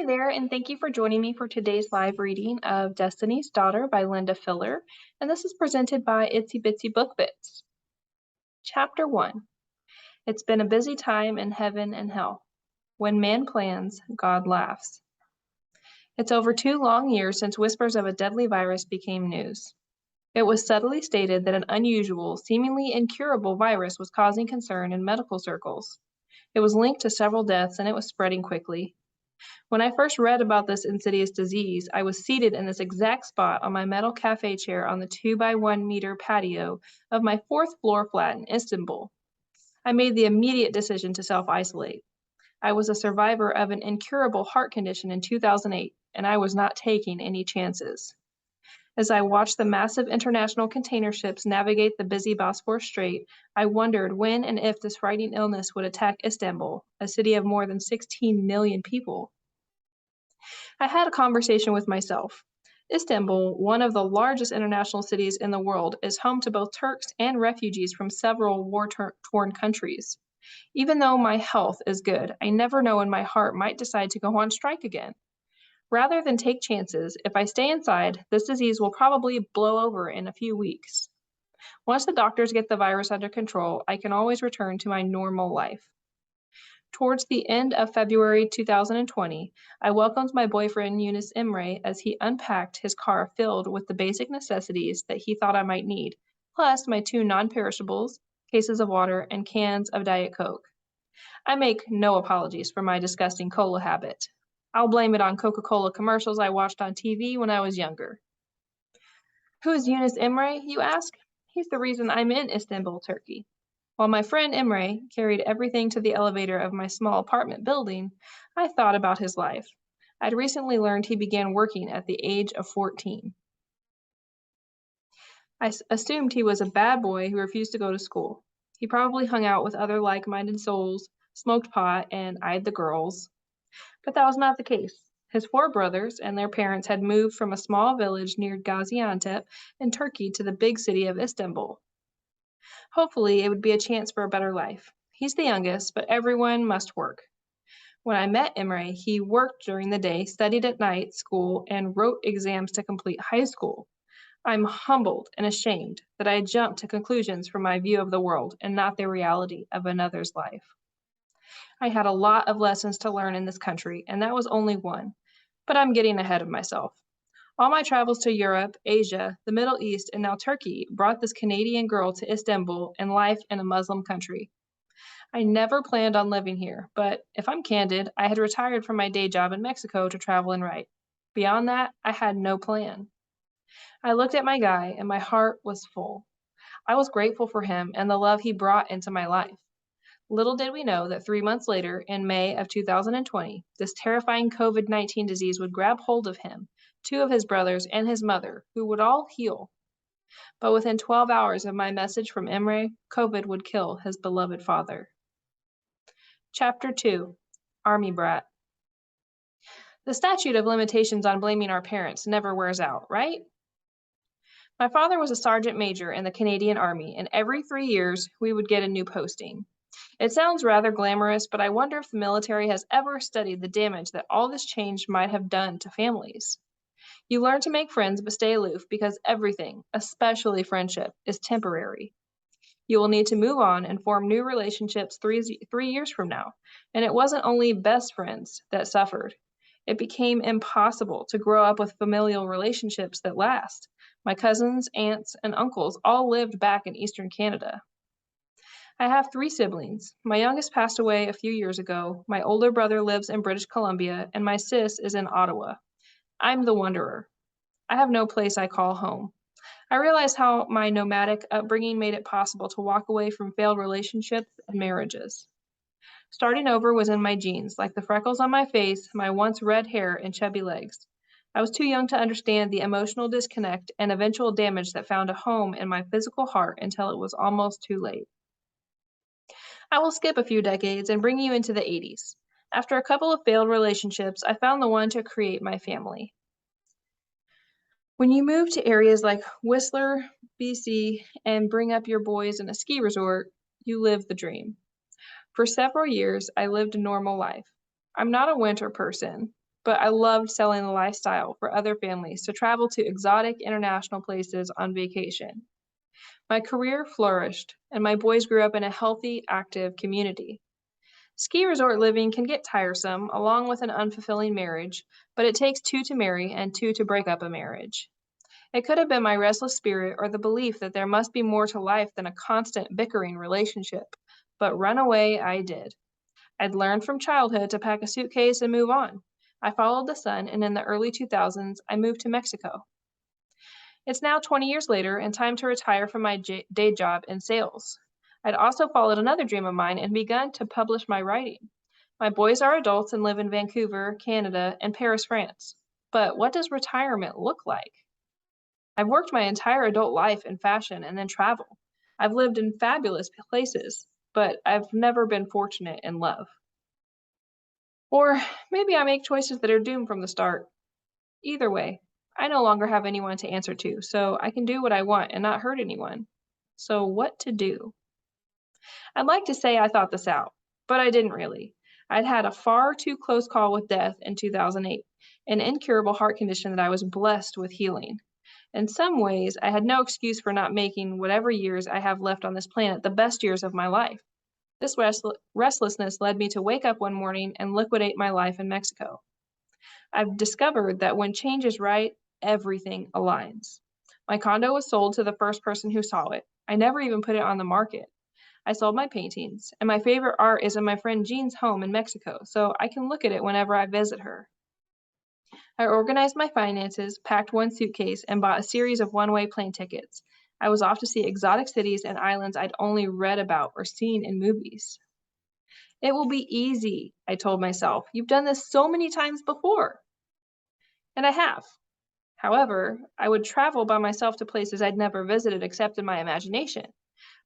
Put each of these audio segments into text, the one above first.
Hi there, and thank you for joining me for today's live reading of Destiny's Daughter by Lynda Filler, and this is presented by Itsy Bitsy Book Bits. Chapter 1. It's been a busy time in heaven and hell. When man plans, God laughs. It's over 2 long years since whispers of a deadly virus became news. It was subtly stated that an unusual, seemingly incurable virus was causing concern in medical circles. It was linked to several deaths and it was spreading quickly. When I first read about this insidious disease, I was seated in this exact spot on my metal cafe chair on the 2 by 1 meter patio of my fourth floor flat in Istanbul. I made the immediate decision to self-isolate. I was a survivor of an incurable heart condition in 2008, and I was not taking any chances. As I watched the massive international container ships navigate the busy Bosphorus Strait, I wondered when and if this frightening illness would attack Istanbul, a city of more than 16 million people. I had a conversation with myself. Istanbul, one of the largest international cities in the world, is home to both Turks and refugees from several war-torn countries. Even though my health is good, I never know when my heart might decide to go on strike again. Rather than take chances, if I stay inside, this disease will probably blow over in a few weeks. Once the doctors get the virus under control, I can always return to my normal life. Towards the end of February 2020, I welcomed my boyfriend Eunice Imrae as he unpacked his car filled with the basic necessities that he thought I might need, plus my 2 non-perishables, cases of water, and cans of Diet Coke. I make no apologies for my disgusting cola habit. I'll blame it on Coca-Cola commercials I watched on TV when I was younger. Who is Eunice Imrae, you ask? He's the reason I'm in Istanbul, Turkey. While my friend Imre carried everything to the elevator of my small apartment building, I thought about his life. I'd recently learned he began working at the age of 14. I assumed he was a bad boy who refused to go to school. He probably hung out with other like-minded souls, smoked pot, and eyed the girls. But that was not the case. His 4 brothers and their parents had moved from a small village near Gaziantep in Turkey to the big city of Istanbul. Hopefully, it would be a chance for a better life. He's the youngest, but everyone must work. When I met Imre, he worked during the day, studied at night school, and wrote exams to complete high school. I'm humbled and ashamed that I jumped to conclusions from my view of the world and not the reality of another's life. I had a lot of lessons to learn in this country, and that was only one. But I'm getting ahead of myself. All my travels to Europe, Asia, the Middle East, and now Turkey brought this Canadian girl to Istanbul and life in a Muslim country. I never planned on living here, but if I'm candid, I had retired from my day job in Mexico to travel and write. Beyond that, I had no plan. I looked at my guy, and my heart was full. I was grateful for him and the love he brought into my life. Little did we know that 3 months later, in May of 2020, this terrifying COVID-19 disease would grab hold of him, 2 of his brothers, and his mother, who would all heal. But within 12 hours of my message from Imre, COVID would kill his beloved father. Chapter 2. Army Brat. The statute of limitations on blaming our parents never wears out, right? My father was a sergeant major in the Canadian Army, and every 3 years we would get a new posting. It sounds rather glamorous, but I wonder if the military has ever studied the damage that all this change might have done to families. You learn to make friends but stay aloof because everything, especially friendship, is temporary. You will need to move on and form new relationships 3 years from now, and it wasn't only best friends that suffered. It became impossible to grow up with familial relationships that last. My cousins, aunts, and uncles all lived back in Eastern Canada. I have 3 siblings. My youngest passed away a few years ago, my older brother lives in British Columbia, and my sis is in Ottawa. I'm the wanderer. I have no place I call home. I realize how my nomadic upbringing made it possible to walk away from failed relationships and marriages. Starting over was in my genes, like the freckles on my face, my once red hair, and chubby legs. I was too young to understand the emotional disconnect and eventual damage that found a home in my physical heart until it was almost too late. I will skip a few decades and bring you into the 80s. After a couple of failed relationships, I found the one to create my family. When you move to areas like Whistler, BC, and bring up your boys in a ski resort, you live the dream. For several years, I lived a normal life. I'm not a winter person. but I loved selling the lifestyle for other families to travel to exotic international places on vacation. My career flourished, and my boys grew up in a healthy, active community. Ski resort living can get tiresome, along with an unfulfilling marriage, but it takes two to marry and two to break up a marriage. It could have been my restless spirit or the belief that there must be more to life than a constant bickering relationship, but run away I did. I'd learned from childhood to pack a suitcase and move on. I followed the sun, and in the early 2000s, I moved to Mexico. It's now 20 years later and time to retire from my day job in sales. I'd also followed another dream of mine and begun to publish my writing. My boys are adults and live in Vancouver, Canada, and Paris, France. But what does retirement look like? I've worked my entire adult life in fashion and then travel. I've lived in fabulous places, but I've never been fortunate in love. Or maybe I make choices that are doomed from the start. Either way, I no longer have anyone to answer to, so I can do what I want and not hurt anyone. So, what to do? I'd like to say I thought this out, but I didn't really. I'd had a far too close call with death in 2008, an incurable heart condition that I was blessed with healing. In some ways, I had no excuse for not making whatever years I have left on this planet the best years of my life. This restlessness led me to wake up one morning and liquidate my life in Mexico. I've discovered that when change is right, everything aligns. My condo was sold to the first person who saw it. I never even put it on the market. I sold my paintings, and my favorite art is in my friend Jean's home in Mexico, so I can look at it whenever I visit her. I organized my finances, packed one suitcase, and bought a series of one-way plane tickets. I was off to see exotic cities and islands I'd only read about or seen in movies. It will be easy, I told myself. You've done this so many times before. And I have. However, I would travel by myself to places I'd never visited except in my imagination.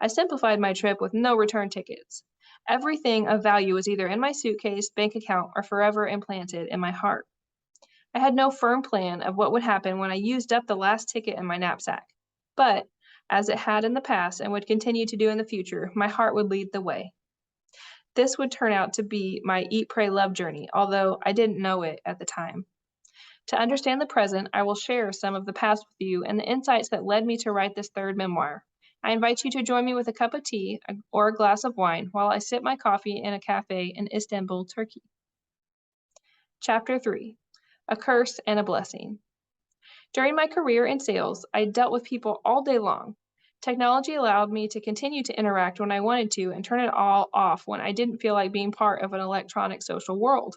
I simplified my trip with no return tickets. Everything of value was either in my suitcase, bank account, or forever implanted in my heart. I had no firm plan of what would happen when I used up the last ticket in my knapsack. But, as it had in the past and would continue to do in the future, my heart would lead the way. This would turn out to be my Eat, Pray, Love journey, although I didn't know it at the time. To understand the present, I will share some of the past with you and the insights that led me to write this third memoir. I invite you to join me with a cup of tea or a glass of wine while I sip my coffee in a cafe in Istanbul, Turkey. Chapter 3: A Curse and a Blessing. During my career in sales, I dealt with people all day long. Technology allowed me to continue to interact when I wanted to and turn it all off when I didn't feel like being part of an electronic social world.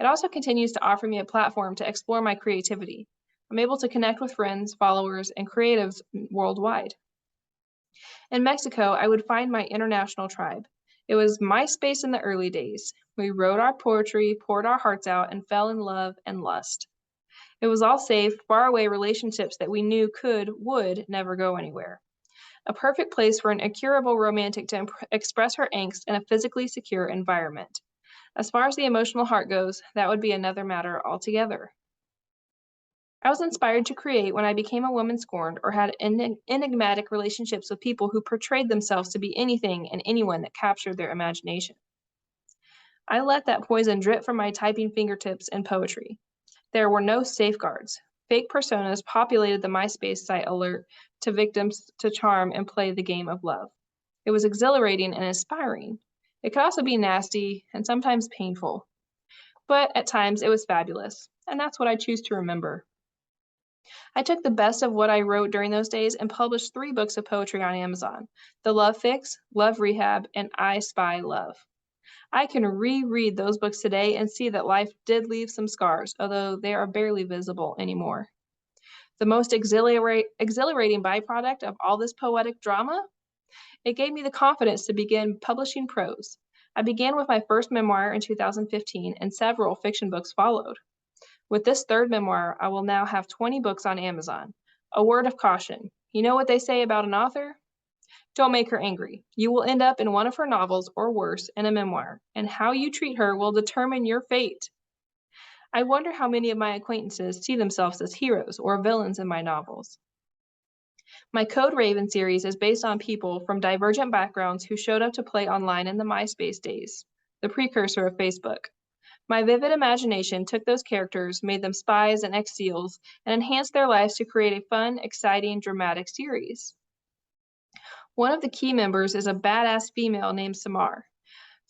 It also continues to offer me a platform to explore my creativity. I'm able to connect with friends, followers, and creatives worldwide. In Mexico, I would find my international tribe. It was MySpace in the early days. We wrote our poetry, poured our hearts out, and fell in love and lust. It was all safe, faraway relationships that we knew would never go anywhere. A perfect place for an incurable romantic to express her angst in a physically secure environment. As far as the emotional heart goes, that would be another matter altogether. I was inspired to create when I became a woman scorned or had enigmatic relationships with people who portrayed themselves to be anything and anyone that captured their imagination. I let that poison drip from my typing fingertips in poetry. There were no safeguards. Fake personas populated the MySpace site alert to victims to charm and play the game of love. It was exhilarating and inspiring. It could also be nasty and sometimes painful. But at times it was fabulous, and that's what I choose to remember. I took the best of what I wrote during those days and published 3 books of poetry on Amazon: The Love Fix, Love Rehab, and I Spy Love. I can reread those books today and see that life did leave some scars, although they are barely visible anymore. The most exhilarating byproduct of all this poetic drama? It gave me the confidence to begin publishing prose. I began with my first memoir in 2015, and several fiction books followed. With this third memoir, I will now have 20 books on Amazon. A word of caution. You know what they say about an author? Don't make her angry. You will end up in one of her novels, or worse, in a memoir, and how you treat her will determine your fate. I wonder how many of my acquaintances see themselves as heroes or villains in my novels. My Code Raven series is based on people from divergent backgrounds who showed up to play online in the MySpace days, the precursor of Facebook. My vivid imagination took those characters, made them spies and ex-SEALs, and enhanced their lives to create a fun, exciting, dramatic series. One of the key members is a badass female named Samar.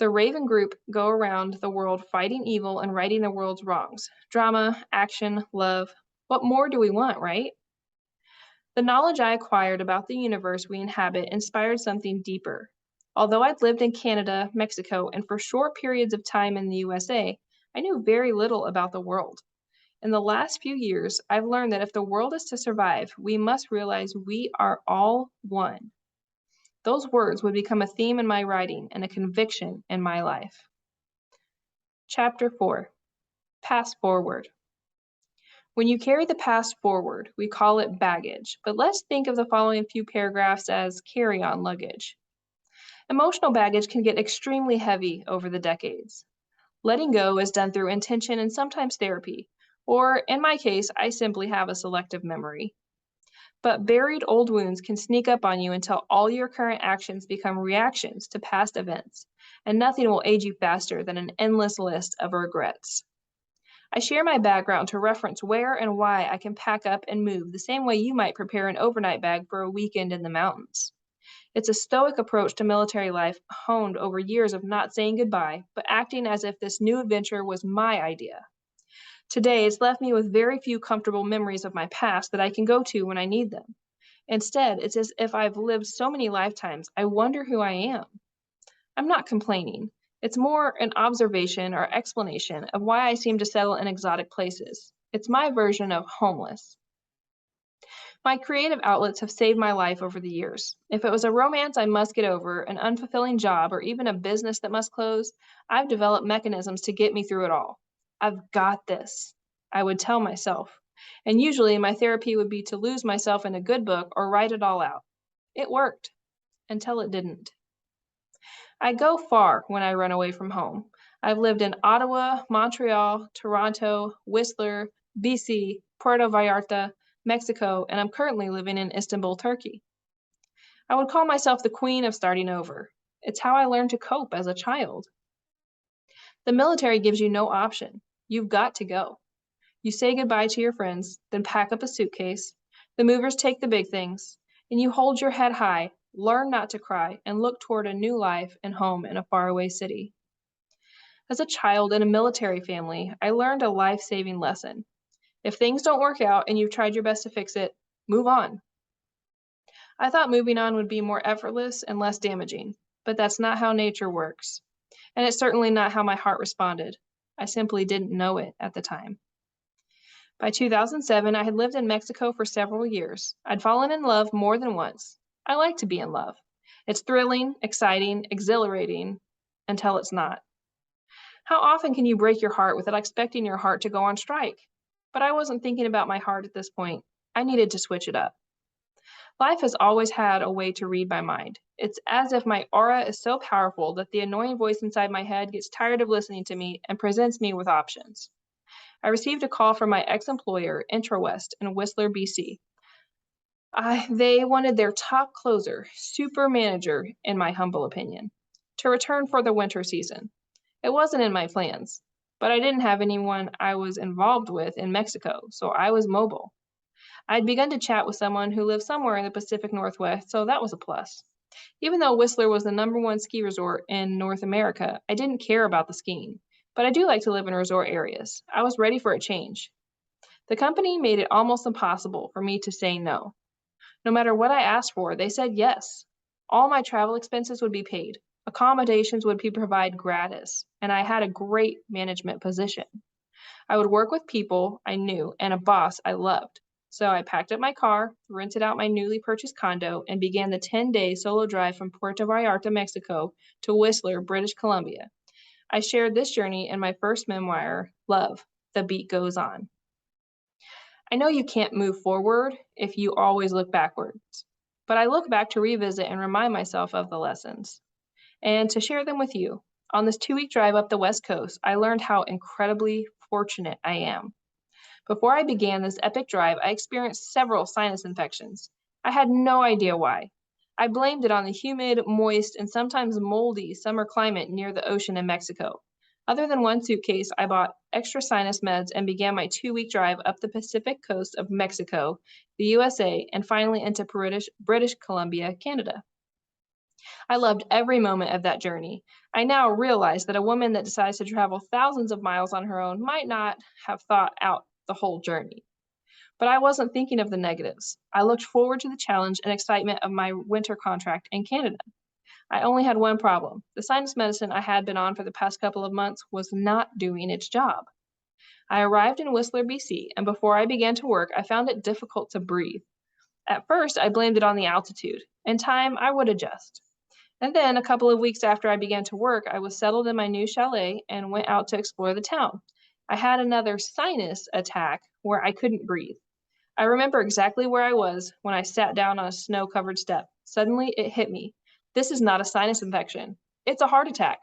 The Raven group go around the world fighting evil and righting the world's wrongs. Drama, action, love. What more do we want, right? The knowledge I acquired about the universe we inhabit inspired something deeper. Although I'd lived in Canada, Mexico, and for short periods of time in the USA, I knew very little about the world. In the last few years, I've learned that if the world is to survive, we must realize we are all one. Those words would become a theme in my writing and a conviction in my life. Chapter 4. Pass Forward. When you carry the past forward, we call it baggage, but let's think of the following few paragraphs as carry-on luggage. Emotional baggage can get extremely heavy over the decades. Letting go is done through intention and sometimes therapy, or in my case, I simply have a selective memory. But buried old wounds can sneak up on you until all your current actions become reactions to past events, and nothing will age you faster than an endless list of regrets. I share my background to reference where and why I can pack up and move the same way you might prepare an overnight bag for a weekend in the mountains. It's a stoic approach to military life honed over years of not saying goodbye, but acting as if this new adventure was my idea. Today, it's left me with very few comfortable memories of my past that I can go to when I need them. Instead, it's as if I've lived so many lifetimes, I wonder who I am. I'm not complaining. It's more an observation or explanation of why I seem to settle in exotic places. It's my version of homeless. My creative outlets have saved my life over the years. If it was a romance I must get over, an unfulfilling job, or even a business that must close, I've developed mechanisms to get me through it all. I've got this, I would tell myself. And usually my therapy would be to lose myself in a good book or write it all out. It worked, until it didn't. I go far when I run away from home. I've lived in Ottawa, Montreal, Toronto, Whistler, BC, Puerto Vallarta, Mexico, and I'm currently living in Istanbul, Turkey. I would call myself the queen of starting over. It's how I learned to cope as a child. The military gives you no option. You've got to go. You say goodbye to your friends, then pack up a suitcase. The movers take the big things, and you hold your head high, learn not to cry, and look toward a new life and home in a faraway city. As a child in a military family, I learned a life-saving lesson. If things don't work out and you've tried your best to fix it, move on. I thought moving on would be more effortless and less damaging, but that's not how nature works. And it's certainly not how my heart responded. I simply didn't know it at the time. By 2007, I had lived in Mexico for several years. I'd fallen in love more than once. I like to be in love. It's thrilling, exciting, exhilarating, until it's not. How often can you break your heart without expecting your heart to go on strike? But I wasn't thinking about my heart at this point. I needed to switch it up. Life has always had a way to read my mind. It's as if my aura is so powerful that the annoying voice inside my head gets tired of listening to me and presents me with options. I received a call from my ex-employer, IntraWest, in Whistler, BC. They wanted their top closer, super manager, in my humble opinion, to return for the winter season. It wasn't in my plans, but I didn't have anyone I was involved with in Mexico, so I was mobile. I'd begun to chat with someone who lived somewhere in the Pacific Northwest, so that was a plus. Even though Whistler was the #1 ski resort in North America, I didn't care about the skiing, but I do like to live in resort areas. I was ready for a change. The company made it almost impossible for me to say no. No matter what I asked for, they said yes. All my travel expenses would be paid. Accommodations would be provided gratis, and I had a great management position. I would work with people I knew and a boss I loved. So I packed up my car, rented out my newly purchased condo, and began the 10-day solo drive from Puerto Vallarta, Mexico, to Whistler, British Columbia. I shared this journey in my first memoir, Love, The Beat Goes On. I know you can't move forward if you always look backwards, but I look back to revisit and remind myself of the lessons, and to share them with you. On this 2-week drive up the West Coast, I learned how incredibly fortunate I am. Before I began this epic drive, I experienced several sinus infections. I had no idea why. I blamed it on the humid, moist, and sometimes moldy summer climate near the ocean in Mexico. Other than one suitcase, I bought extra sinus meds and began my 2-week drive up the Pacific coast of Mexico, the USA, and finally into British Columbia, Canada. I loved every moment of that journey. I now realize that a woman that decides to travel thousands of miles on her own might not have thought out the whole journey. But I wasn't thinking of the negatives. I looked forward to the challenge and excitement of my winter contract in Canada. I only had one problem. The sinus medicine I had been on for the past couple of months was not doing its job. I arrived in Whistler, BC, and before I began to work, I found it difficult to breathe. At first, I blamed it on the altitude. In time, I would adjust. And then, a couple of weeks after I began to work, I was settled in my new chalet and went out to explore the town. I had another sinus attack where I couldn't breathe. I remember exactly where I was when I sat down on a snow-covered step. Suddenly, it hit me. This is not a sinus infection. It's a heart attack.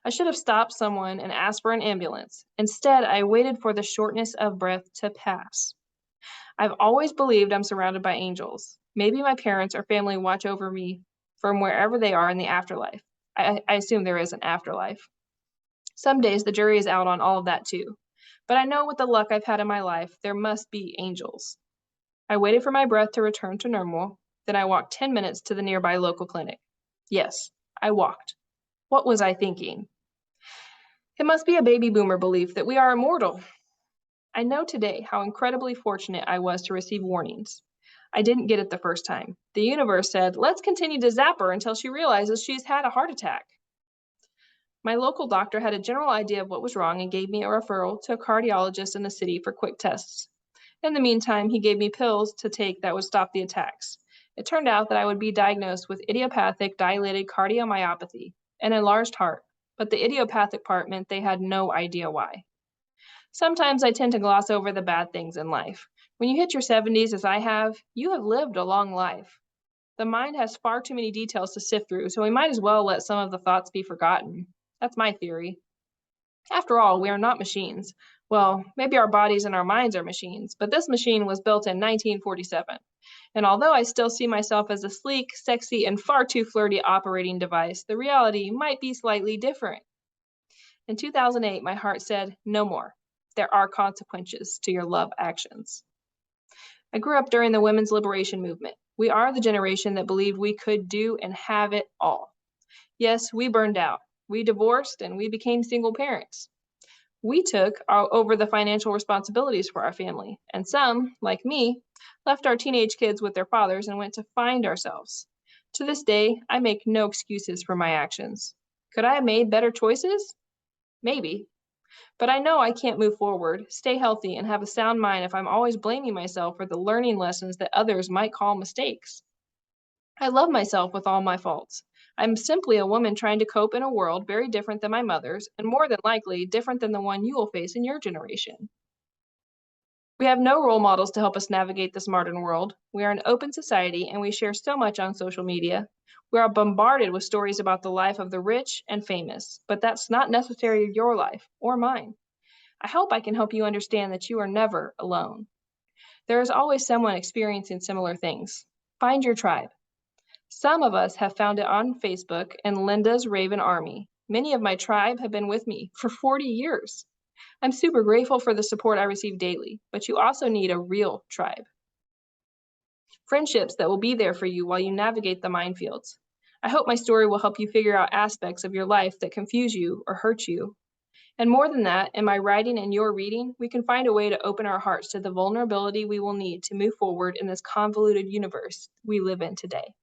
I should have stopped someone and asked for an ambulance. Instead, I waited for the shortness of breath to pass. I've always believed I'm surrounded by angels. Maybe my parents or family watch over me from wherever they are in the afterlife. I assume there is an afterlife. Some days the jury is out on all of that too. But I know with the luck I've had in my life, there must be angels. I waited for my breath to return to normal. Then I walked 10 minutes to the nearby local clinic. Yes, I walked. What was I thinking? It must be a baby boomer belief that we are immortal. I know today how incredibly fortunate I was to receive warnings. I didn't get it the first time. The universe said, let's continue to zap her until she realizes she's had a heart attack. My local doctor had a general idea of what was wrong and gave me a referral to a cardiologist in the city for quick tests. In the meantime, he gave me pills to take that would stop the attacks. It turned out that I would be diagnosed with idiopathic dilated cardiomyopathy, an enlarged heart, but the idiopathic part meant they had no idea why. Sometimes I tend to gloss over the bad things in life. When you hit your 70s, as I have, you have lived a long life. The mind has far too many details to sift through, so we might as well let some of the thoughts be forgotten. That's my theory. After all, we are not machines. Well, maybe our bodies and our minds are machines, but this machine was built in 1947. And although I still see myself as a sleek, sexy, and far too flirty operating device, the reality might be slightly different. In 2008, my heart said, no more. There are consequences to your love actions. I grew up during the women's liberation movement. We are the generation that believed we could do and have it all. Yes, we burned out. We divorced and we became single parents. We took over the financial responsibilities for our family, and some, like me, left our teenage kids with their fathers and went to find ourselves. To this day, I make no excuses for my actions. Could I have made better choices? Maybe. But I know I can't move forward, stay healthy, and have a sound mind if I'm always blaming myself for the learning lessons that others might call mistakes. I love myself with all my faults. I'm simply a woman trying to cope in a world very different than my mother's, and more than likely, different than the one you will face in your generation. We have no role models to help us navigate this modern world. We are an open society, and we share so much on social media. We are bombarded with stories about the life of the rich and famous, but that's not necessarily your life or mine. I hope I can help you understand that you are never alone. There is always someone experiencing similar things. Find your tribe. Some of us have found it on Facebook and Lynda's Raven Army. Many of my tribe have been with me for 40 years. I'm super grateful for the support I receive daily, but you also need a real tribe. Friendships that will be there for you while you navigate the minefields. I hope my story will help you figure out aspects of your life that confuse you or hurt you. And more than that, in my writing and your reading, we can find a way to open our hearts to the vulnerability we will need to move forward in this convoluted universe we live in today.